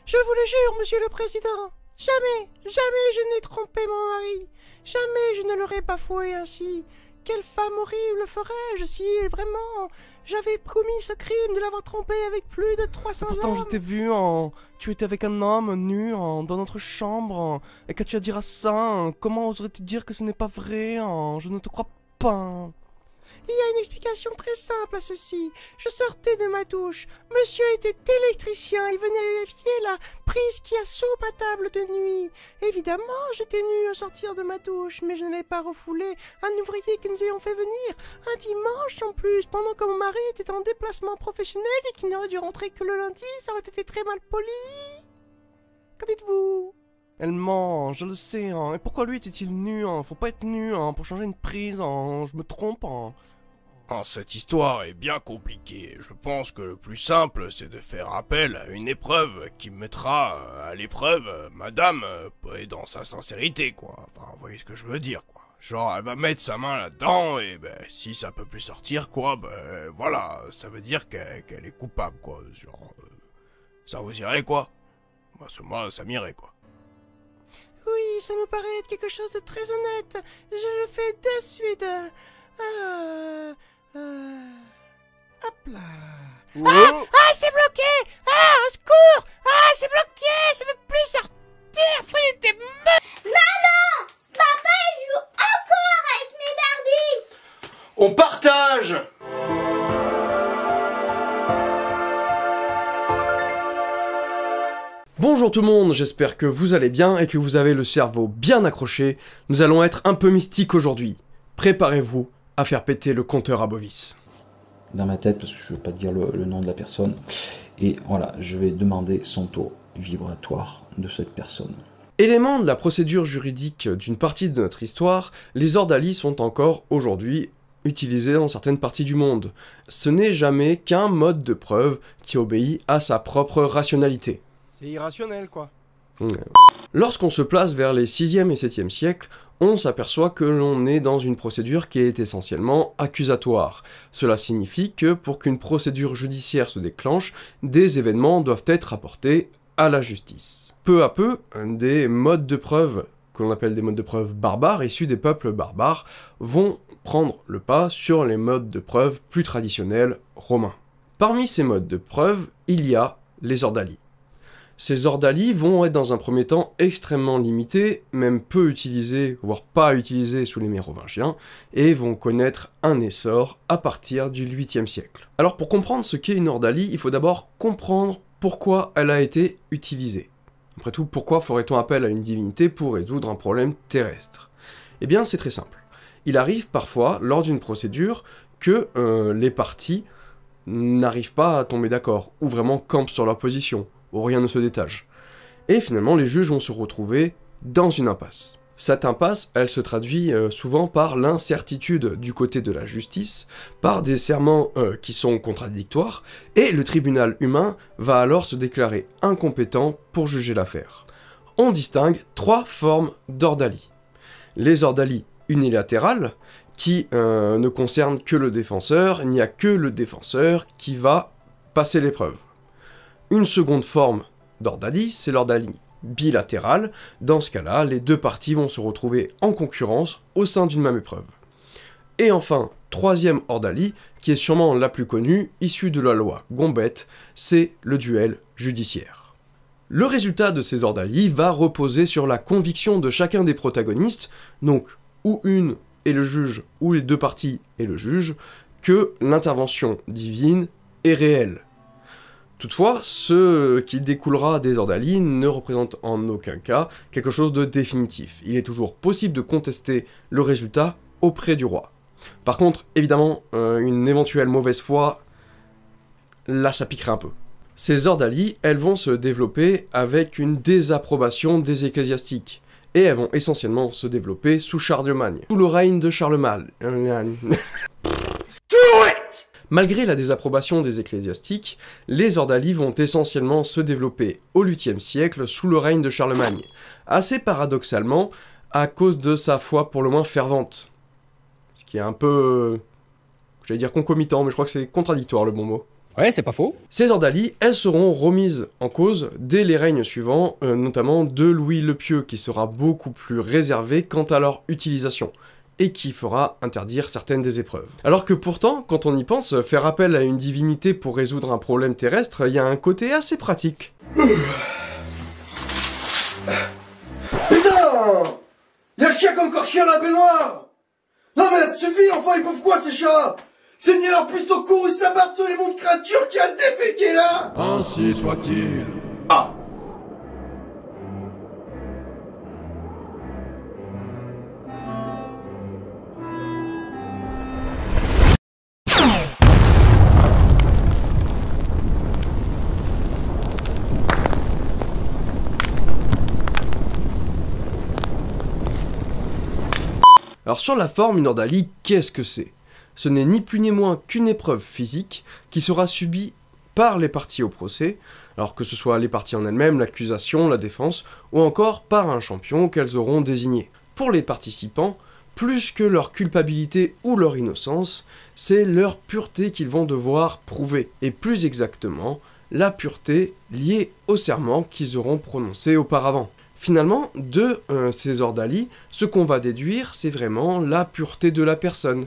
Je vous le jure, monsieur le président, jamais je n'ai trompé mon mari. Jamais je ne l'aurais bafoué ainsi. Quelle femme horrible ferais-je si vraiment j'avais commis ce crime de l'avoir trompé avec plus de 300 hommes. Pourtant je t'ai vu, tu étais avec un homme nu dans notre chambre, et que tu as dit à ça, comment oserais-tu dire que ce n'est pas vrai, je ne te crois pas. Il y a une explication très simple à ceci. Je sortais de ma douche. Monsieur était électricien. Il venait vérifier la prise qui a soupe à table de nuit. Évidemment, j'étais nue à sortir de ma douche, mais je n'allais pas refouler un ouvrier que nous ayons fait venir un dimanche en plus, pendant que mon mari était en déplacement professionnel et qu'il n'aurait dû rentrer que le lundi. Ça aurait été très mal poli. Qu'en dites-vous? Elle ment, je le sais, et pourquoi lui était-il nu, Faut pas être nu, pour changer une prise, je me trompe, Cette histoire est bien compliquée. Je pense que le plus simple, c'est de faire appel à une épreuve qui mettra à l'épreuve madame dans sa sincérité, quoi. Enfin, vous voyez ce que je veux dire, quoi. Genre, elle va mettre sa main là-dedans, et si ça peut plus sortir, quoi, voilà, ça veut dire qu'elle est coupable, quoi. Genre, ça vous irait, quoi? Moi, ça m'irait, quoi. Oui, ça me paraît être quelque chose de très honnête. Je le fais de suite. Hop là. Oh. C'est bloqué. Au secours. C'est bloqué. Ça veut plus sortir. Fouille tes Maman, papa il joue encore avec mes Barbies. On partage. Bonjour tout le monde, j'espère que vous allez bien et que vous avez le cerveau bien accroché. Nous allons être un peu mystiques aujourd'hui. Préparez-vous à faire péter le compteur à Bovis. Dans ma tête, parce que je ne veux pas dire le nom de la personne. Et voilà, je vais demander son taux vibratoire de cette personne. Élément de la procédure juridique d'une partie de notre histoire, les ordalies sont encore aujourd'hui utilisés dans certaines parties du monde. Ce n'est jamais qu'un mode de preuve qui obéit à sa propre rationalité. C'est irrationnel, quoi. Lorsqu'on se place vers les 6e et 7e siècles, on s'aperçoit que l'on est dans une procédure qui est essentiellement accusatoire. Cela signifie que pour qu'une procédure judiciaire se déclenche, des événements doivent être rapportés à la justice. Peu à peu, des modes de preuve, que l'on appelle des modes de preuve barbares, issus des peuples barbares, vont prendre le pas sur les modes de preuve plus traditionnels romains. Parmi ces modes de preuve, il y a les ordalies. Ces ordalies vont être dans un premier temps extrêmement limités, même peu utilisés, voire pas utilisés sous les Mérovingiens, et vont connaître un essor à partir du 8e siècle. Alors pour comprendre ce qu'est une ordalie, il faut d'abord comprendre pourquoi elle a été utilisée. Après tout, pourquoi ferait-on appel à une divinité pour résoudre un problème terrestre? Eh bien c'est très simple. Il arrive parfois, lors d'une procédure, que les parties n'arrivent pas à tomber d'accord, ou vraiment campent sur leur position, où rien ne se détache. Et finalement, les juges vont se retrouver dans une impasse. Cette impasse, elle se traduit souvent par l'incertitude du côté de la justice, par des serments qui sont contradictoires, et le tribunal humain va alors se déclarer incompétent pour juger l'affaire. On distingue 3 formes d'ordalie. Les ordalies unilatérales, qui ne concernent que le défenseur, il n'y a que le défenseur qui va passer l'épreuve. Une seconde forme d'ordalie, c'est l'ordalie bilatérale. Dans ce cas-là, les deux parties vont se retrouver en concurrence au sein d'une même épreuve. Et enfin, troisième ordalie, qui est sûrement la plus connue, issue de la loi Gombette, c'est le duel judiciaire. Le résultat de ces ordalies va reposer sur la conviction de chacun des protagonistes, donc ou une est le juge, ou les deux parties et le juge, que l'intervention divine est réelle. Toutefois, ce qui découlera des ordalies ne représente en aucun cas quelque chose de définitif. Il est toujours possible de contester le résultat auprès du roi. Par contre, évidemment, une éventuelle mauvaise foi, là ça piquerait un peu. Ces ordalies, elles vont se développer avec une désapprobation des ecclésiastiques, et elles vont essentiellement se développer sous Charlemagne, sous le règne de Charlemagne. Malgré la désapprobation des ecclésiastiques, les ordalies vont essentiellement se développer au 8e siècle sous le règne de Charlemagne, assez paradoxalement à cause de sa foi pour le moins fervente. Ce qui est un peu... j'allais dire concomitant, mais je crois que c'est contradictoire le bon mot. Ouais, c'est pas faux. Ces ordalies, elles seront remises en cause dès les règnes suivants, notamment de Louis le Pieux, qui sera beaucoup plus réservé quant à leur utilisation, et qui fera interdire certaines des épreuves. Alors que pourtant, quand on y pense, faire appel à une divinité pour résoudre un problème terrestre, il y a un côté assez pratique. Putain! Y'a le chien qui a encore chié à la baignoire! Non mais ça suffit, enfin ils bouffent quoi ces chats? Seigneur, puisse ton courroux s'abattre sur les mondes créatures qui a déféqué là! Ainsi soit-il. Ah! Alors sur la forme, une ordalie, qu'est-ce que c'est? Ce n'est ni plus ni moins qu'une épreuve physique qui sera subie par les parties au procès, alors que ce soit les parties en elles-mêmes, l'accusation, la défense, ou encore par un champion qu'elles auront désigné. Pour les participants, plus que leur culpabilité ou leur innocence, c'est leur pureté qu'ils vont devoir prouver, et plus exactement, la pureté liée au serment qu'ils auront prononcé auparavant. Finalement, de ces ordalies, ce qu'on va déduire, c'est vraiment la pureté de la personne.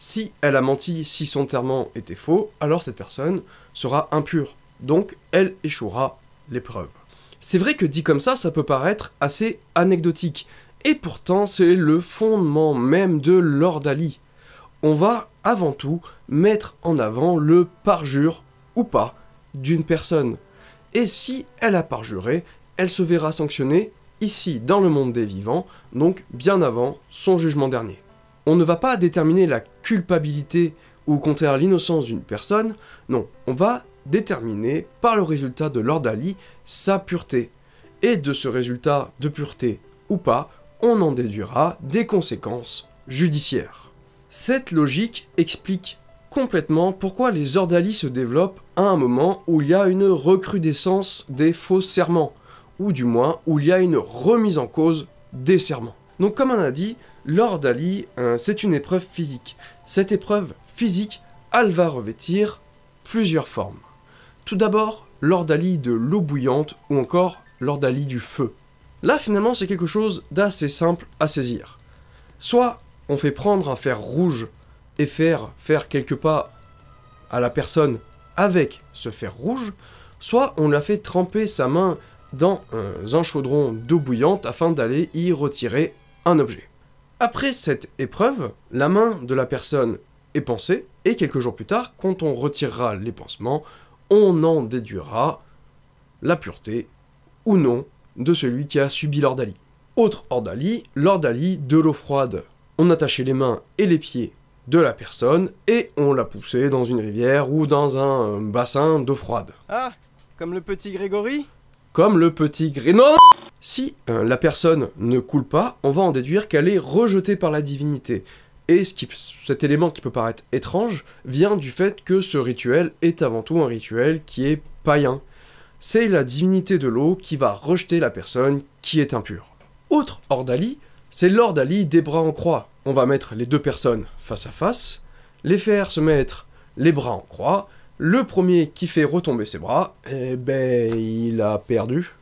Si elle a menti, si son serment était faux, alors cette personne sera impure. Donc, elle échouera l'épreuve. C'est vrai que dit comme ça peut paraître assez anecdotique. Et pourtant, c'est le fondement même de l'ordalie. On va, avant tout, mettre en avant le parjure, ou pas, d'une personne. Et si elle a parjuré, elle se verra sanctionnée ici, dans le monde des vivants, donc bien avant son jugement dernier. On ne va pas déterminer la culpabilité ou au contraire l'innocence d'une personne, non, on va déterminer par le résultat de l'ordalie sa pureté. Et de ce résultat de pureté ou pas, on en déduira des conséquences judiciaires. Cette logique explique complètement pourquoi les ordalies se développent à un moment où il y a une recrudescence des faux serments, ou du moins où il y a une remise en cause des serments. Donc comme on a dit, l'ordalie, c'est une épreuve physique. Cette épreuve physique, elle va revêtir plusieurs formes. Tout d'abord, l'ordalie de l'eau bouillante ou encore l'ordalie du feu. Là finalement c'est quelque chose d'assez simple à saisir. Soit on fait prendre un fer rouge et faire quelques pas à la personne avec ce fer rouge, soit on la fait tremper sa main dans un chaudron d'eau bouillante afin d'aller y retirer un objet. Après cette épreuve, la main de la personne est pansée, et quelques jours plus tard, quand on retirera les pansements, on en déduira la pureté ou non de celui qui a subi l'ordalie. Autre ordalie, l'ordalie de l'eau froide. On attachait les mains et les pieds de la personne et on la poussait dans une rivière ou dans un bassin d'eau froide. Ah, comme le petit Grégory? Comme le petit Grégory. Si la personne ne coule pas, on va en déduire qu'elle est rejetée par la divinité. Et cet élément qui peut paraître étrange vient du fait que ce rituel est avant tout un rituel qui est païen. C'est la divinité de l'eau qui va rejeter la personne qui est impure. Autre ordalie, c'est l'ordalie des bras en croix. On va mettre les deux personnes face à face, les faire se mettre les bras en croix. Le premier qui fait retomber ses bras, eh ben, il a perdu.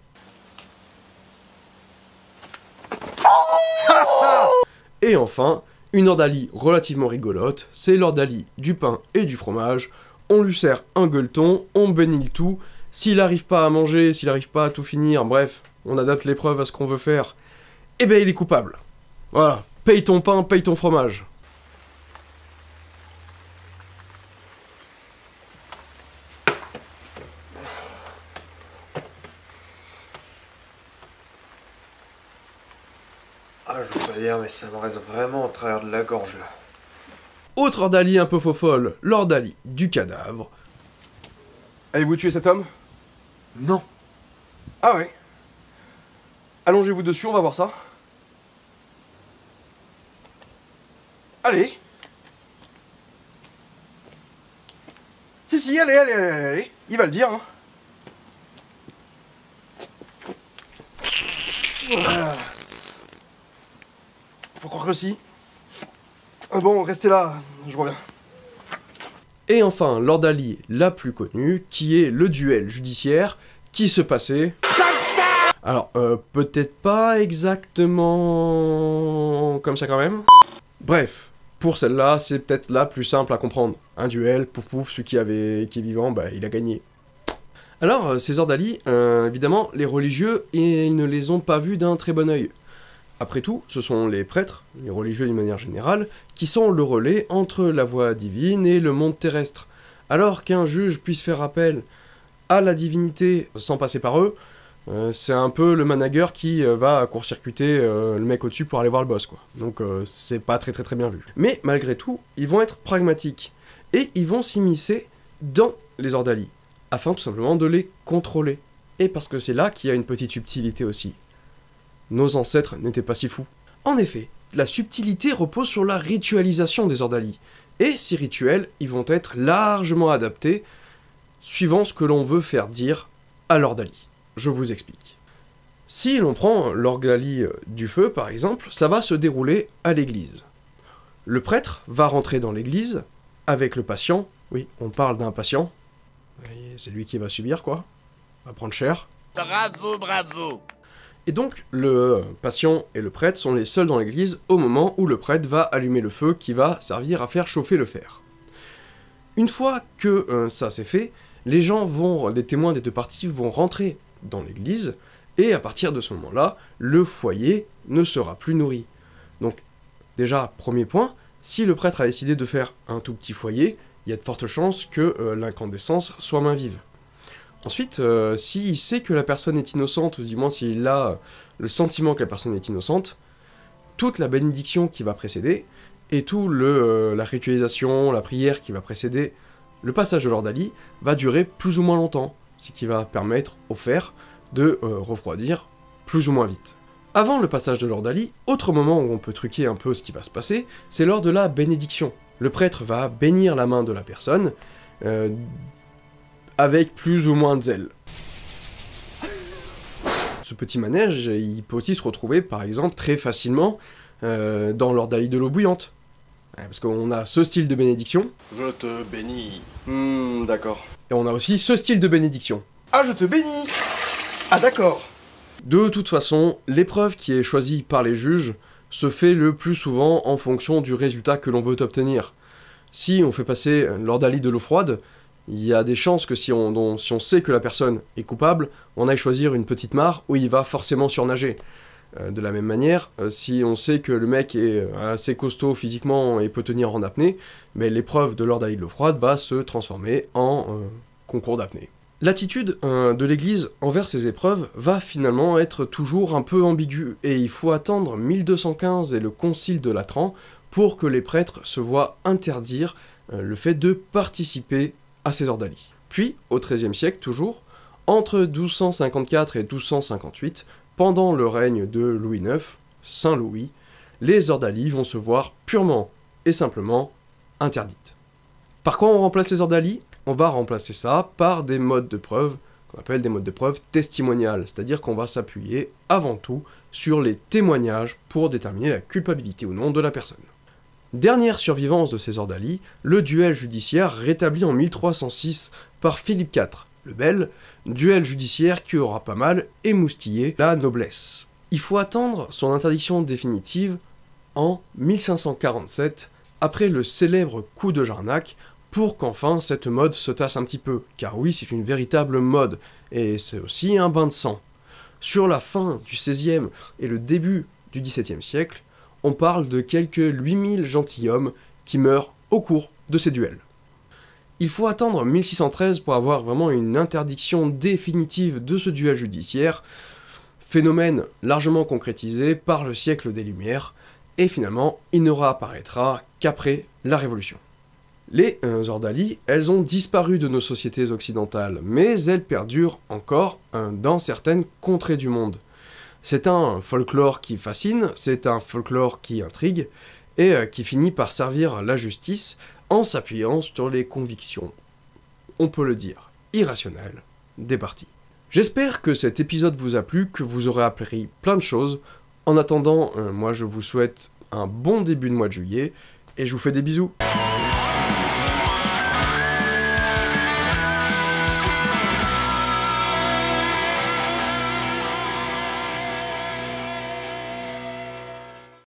Et enfin, une ordalie relativement rigolote, c'est l'ordalie du pain et du fromage. On lui sert un gueuleton, on bénit le tout. S'il n'arrive pas à manger, s'il n'arrive pas à tout finir, bref, on adapte l'épreuve à ce qu'on veut faire, eh ben il est coupable. Voilà, paye ton pain, paye ton fromage. Ah, je veux pas dire, mais ça me reste vraiment au travers de la gorge, là. Autre ordalie un peu faux folle, l'ordalie du cadavre. Avez-vous tué cet homme? Non. Ah ouais. Allongez-vous dessus, on va voir ça. Allez. Si, allez. Il va le dire, hein. Faut croire que si. Bon, restez là, je reviens. Et enfin, l'ordalie la plus connue, qui est le duel judiciaire qui se passait... Alors, peut-être pas exactement comme ça quand même. Bref, pour celle-là, c'est peut-être la plus simple à comprendre. Un duel, pouf pouf, celui qui est vivant, bah il a gagné. Alors, ces ordalies, évidemment, les religieux, ils ne les ont pas vus d'un très bon œil. Après tout, ce sont les prêtres, les religieux d'une manière générale, qui sont le relais entre la voie divine et le monde terrestre. Alors qu'un juge puisse faire appel à la divinité sans passer par eux, c'est un peu le manager qui va court-circuiter le mec au-dessus pour aller voir le boss, quoi. Donc c'est pas très bien vu. Mais malgré tout, ils vont être pragmatiques, et ils vont s'immiscer dans les ordalies, afin tout simplement de les contrôler. Et parce que c'est là qu'il y a une petite subtilité aussi. Nos ancêtres n'étaient pas si fous. En effet, la subtilité repose sur la ritualisation des ordalies, et ces rituels, ils vont être largement adaptés suivant ce que l'on veut faire dire à l'ordalie. Je vous explique. Si l'on prend l'ordalie du feu, par exemple, ça va se dérouler à l'église. Le prêtre va rentrer dans l'église avec le patient. Oui, on parle d'un patient. C'est lui qui va subir, quoi. Va prendre cher. Bravo, bravo. Et donc, le patient et le prêtre sont les seuls dans l'église au moment où le prêtre va allumer le feu qui va servir à faire chauffer le fer. Une fois que ça c'est fait, les témoins des deux parties vont rentrer dans l'église, et à partir de ce moment-là, le foyer ne sera plus nourri. Donc, déjà, premier point, si le prêtre a décidé de faire un tout petit foyer, il y a de fortes chances que l'incandescence soit main vive. Ensuite, s'il sait que la personne est innocente, ou du moins s'il a le sentiment que la personne est innocente, toute la bénédiction qui va précéder, et tout la ritualisation, la prière qui va précéder le passage de l'ordalie, va durer plus ou moins longtemps, ce qui va permettre au fer de refroidir plus ou moins vite. Avant le passage de l'ordalie, autre moment où on peut truquer un peu ce qui va se passer, c'est lors de la bénédiction. Le prêtre va bénir la main de la personne, avec plus ou moins de zèle. Ce petit manège, il peut aussi se retrouver, par exemple, très facilement dans l'ordalie de l'eau bouillante. Parce qu'on a ce style de bénédiction. Je te bénis. D'accord. Et on a aussi ce style de bénédiction. Ah, je te bénis! Ah, d'accord. De toute façon, l'épreuve qui est choisie par les juges se fait le plus souvent en fonction du résultat que l'on veut obtenir. Si on fait passer l'ordalie de l'eau froide, il y a des chances que si on sait que la personne est coupable, on aille choisir une petite mare où il va forcément surnager. De la même manière, si on sait que le mec est assez costaud physiquement et peut tenir en apnée, mais l'épreuve de l'ordalie de l'eau froide va se transformer en concours d'apnée. L'attitude de l'Église envers ces épreuves va finalement être toujours un peu ambiguë, et il faut attendre 1215 et le Concile de Latran pour que les prêtres se voient interdire le fait de participer à ces ordalies. Puis, au XIIIe siècle toujours, entre 1254 et 1258, pendant le règne de Louis IX, Saint Louis, les ordalies vont se voir purement et simplement interdites. Par quoi on remplace les ordalies? On va remplacer ça par des modes de preuve, qu'on appelle des modes de preuve testimoniales, c'est-à-dire qu'on va s'appuyer avant tout sur les témoignages pour déterminer la culpabilité ou non de la personne. Dernière survivance de ces ordalies, le duel judiciaire rétabli en 1306 par Philippe IV, le Bel, duel judiciaire qui aura pas mal émoustillé la noblesse. Il faut attendre son interdiction définitive en 1547, après le célèbre coup de Jarnac, pour qu'enfin cette mode se tasse un petit peu, car oui, c'est une véritable mode, et c'est aussi un bain de sang. Sur la fin du XVIe et le début du XVIIe siècle, on parle de quelques 8000 gentilshommes qui meurent au cours de ces duels. Il faut attendre 1613 pour avoir vraiment une interdiction définitive de ce duel judiciaire, phénomène largement concrétisé par le siècle des Lumières, et finalement, il ne réapparaîtra qu'après la Révolution. Les ordalies, elles ont disparu de nos sociétés occidentales, mais elles perdurent encore dans certaines contrées du monde. C'est un folklore qui fascine, c'est un folklore qui intrigue, et qui finit par servir la justice en s'appuyant sur les convictions, on peut le dire, irrationnelles, des partis. J'espère que cet épisode vous a plu, que vous aurez appris plein de choses. En attendant, moi je vous souhaite un bon début de mois de juillet, et je vous fais des bisous.